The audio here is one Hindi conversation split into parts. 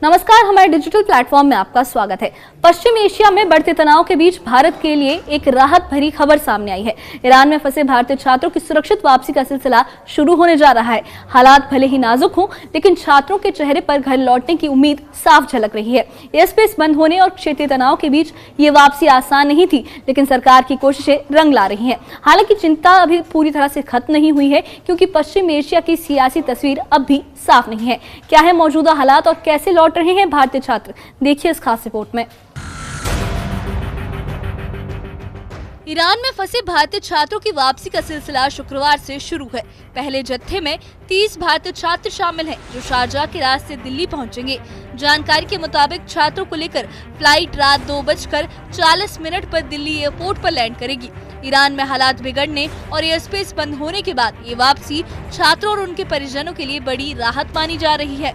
नमस्कार, हमारे डिजिटल प्लेटफॉर्म में आपका स्वागत है। पश्चिम एशिया में बढ़ते तनाव के बीच भारत के लिए एक राहत भरी खबर सामने आई है। ईरान में फंसे भारतीय छात्रों की सुरक्षित वापसी का सिलसिला शुरू होने जा रहा है। हालात भले ही नाजुक हों, लेकिन छात्रों के चेहरे पर घर लौटने की उम्मीद साफ झलक रही है। एयरस्पेस बंद होने और क्षेत्रीय तनाव के बीच ये वापसी आसान नहीं थी, लेकिन सरकार की कोशिशें रंग ला रही हैं। हालांकि चिंता अभी पूरी तरह से खत्म नहीं हुई है, क्योंकि पश्चिम एशिया की सियासी तस्वीर अब भी साफ नहीं है। क्या है मौजूदा हालात और कैसे लौट रहे हैं भारतीय छात्र, देखिए इस खास रिपोर्ट में। ईरान में फंसे भारतीय छात्रों की वापसी का सिलसिला शुक्रवार से शुरू है। पहले जत्थे में 30 भारतीय छात्र शामिल हैं, जो शारजाह के रास्ते दिल्ली पहुंचेंगे। जानकारी के मुताबिक छात्रों को लेकर फ्लाइट रात 2:40 पर दिल्ली एयरपोर्ट पर लैंड करेगी। ईरान में हालात बिगड़ने और एयरस्पेस बंद होने के बाद ये वापसी छात्रों और उनके परिजनों के लिए बड़ी राहत मानी जा रही है।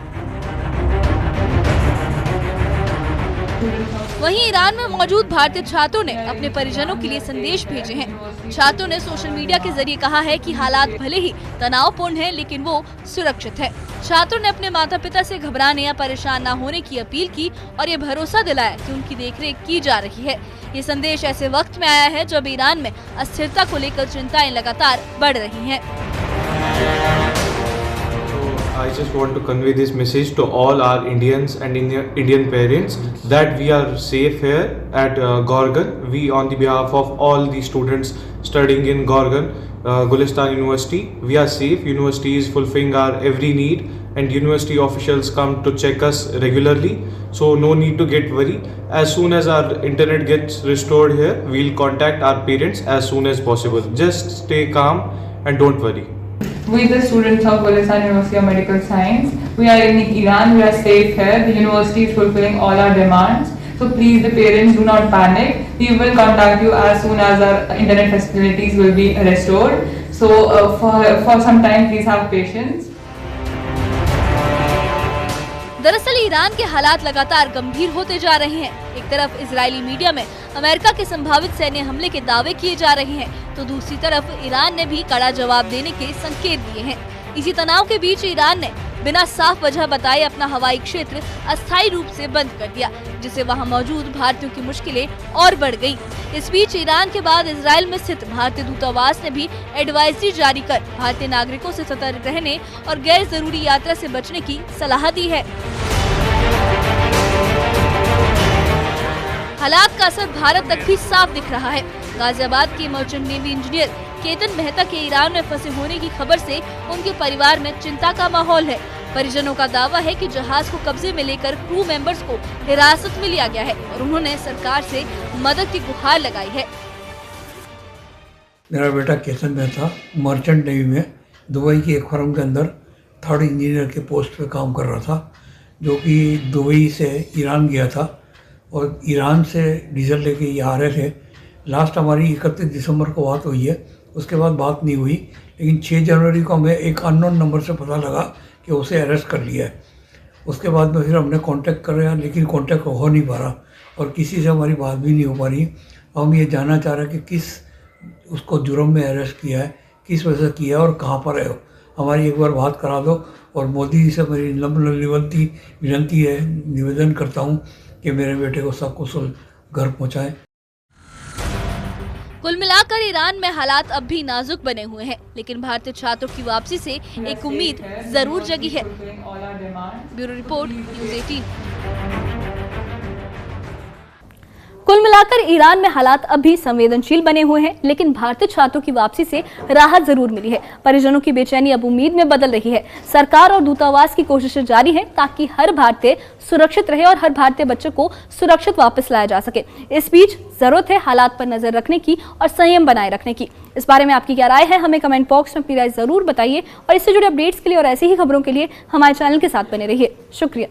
वहीं ईरान में मौजूद भारतीय छात्रों ने अपने परिजनों के लिए संदेश भेजे हैं। छात्रों ने सोशल मीडिया के जरिए कहा है कि हालात भले ही तनावपूर्ण हैं, लेकिन वो सुरक्षित है। छात्रों ने अपने माता पिता से घबराने या परेशान न होने की अपील की और ये भरोसा दिलाया कि उनकी देखरेख की जा रही है। ये संदेश ऐसे वक्त में आया है जब ईरान में अस्थिरता को लेकर चिंताएं लगातार बढ़ रही हैं। I just want to convey this message to all our Indians and Indian parents that we are safe here at Gorgan. We, on the behalf of all the students studying in Gorgan, Gulistan University, we are safe. University is fulfilling our every need, and university officials come to check us regularly. So no need to get worried. As soon as our internet gets restored here, we'll contact our parents as soon as possible. Just stay calm and don't worry. We, the students of Gulistan University of Medical Science, we are in Iran, we are safe here. The university is fulfilling all our demands. So please, the parents, do not panic. We will contact you as soon as our internet facilities will be restored. So for some time, please have patience. दरअसल ईरान के हालात लगातार गंभीर होते जा रहे हैं। एक तरफ इजरायली मीडिया में अमेरिका के संभावित सैन्य हमले के दावे किए जा रहे हैं, तो दूसरी तरफ ईरान ने भी कड़ा जवाब देने के संकेत दिए हैं। इसी तनाव के बीच ईरान ने बिना साफ वजह बताए अपना हवाई क्षेत्र अस्थायी रूप से बंद कर दिया, जिससे वहां मौजूद भारतीयों की मुश्किलें और बढ़ गईं। इस बीच ईरान के बाद इजरायल में स्थित भारतीय दूतावास ने भी एडवाइजरी जारी कर भारतीय नागरिकों से सतर्क रहने और गैर जरूरी यात्रा से बचने की सलाह दी है। हालात का असर भारत तक भी साफ दिख रहा है। गाजियाबाद के merchant navy engineer Ketan Mehta के ईरान में फंसे होने की खबर से उनके परिवार में चिंता का माहौल है। परिजनों का दावा है कि जहाज को कब्जे में लेकर क्रू मेंबर्स को हिरासत में लिया गया है और उन्होंने सरकार से मदद की गुहार लगाई है। मेरा बेटा केतन मेहता मर्चेंट नेवी में दुबई की एक फर्म के अंदर 3rd इंजीनियर के पोस्ट पे काम कर रहा था, जो कि दुबई से ईरान गया था और ईरान से डीजल लेके ये आ रहे थे। लास्ट हमारी 31 दिसंबर को बात हुई है, उसके बाद बात नहीं हुई, लेकिन 6 जनवरी को हमें एक अननोन नंबर से पता लगा कि उसे अरेस्ट कर लिया है। उसके बाद में फिर हमने कांटेक्ट कर रहे हैं, लेकिन कांटेक्ट हो नहीं पा रहा और किसी से हमारी बात भी नहीं हो पा रही। हम ये जानना चाह रहे हैं कि किस उसको जुर्म में अरेस्ट किया है, किस वजह से किया है और कहाँ पर है। हमारी एक बार बात करा दो। और मोदी जी से मेरी विनती है, निवेदन करता हूँ कि मेरे बेटे को सकुशल घर पहुँचाएं। कुल मिलाकर ईरान में हालात अब भी नाजुक बने हुए हैं, लेकिन भारतीय छात्रों की वापसी से एक उम्मीद जरूर जगी है। Bureau report, news 18। कुल मिलाकर ईरान में हालात अब भी संवेदनशील बने हुए हैं, लेकिन भारतीय छात्रों की वापसी से राहत जरूर मिली है। परिजनों की बेचैनी अब उम्मीद में बदल रही है। सरकार और दूतावास की कोशिशें जारी हैं ताकि हर भारतीय सुरक्षित रहे और हर भारतीय बच्चे को सुरक्षित वापस लाया जा सके। इस बीच जरूरत है हालात पर नजर रखने की और संयम बनाए रखने की। इस बारे में आपकी क्या राय है, हमें कमेंट बॉक्स में अपनी राय जरूर बताइए और इससे जुड़े अपडेट्स के लिए और ऐसी ही खबरों के लिए हमारे चैनल के साथ बने रहिए। शुक्रिया।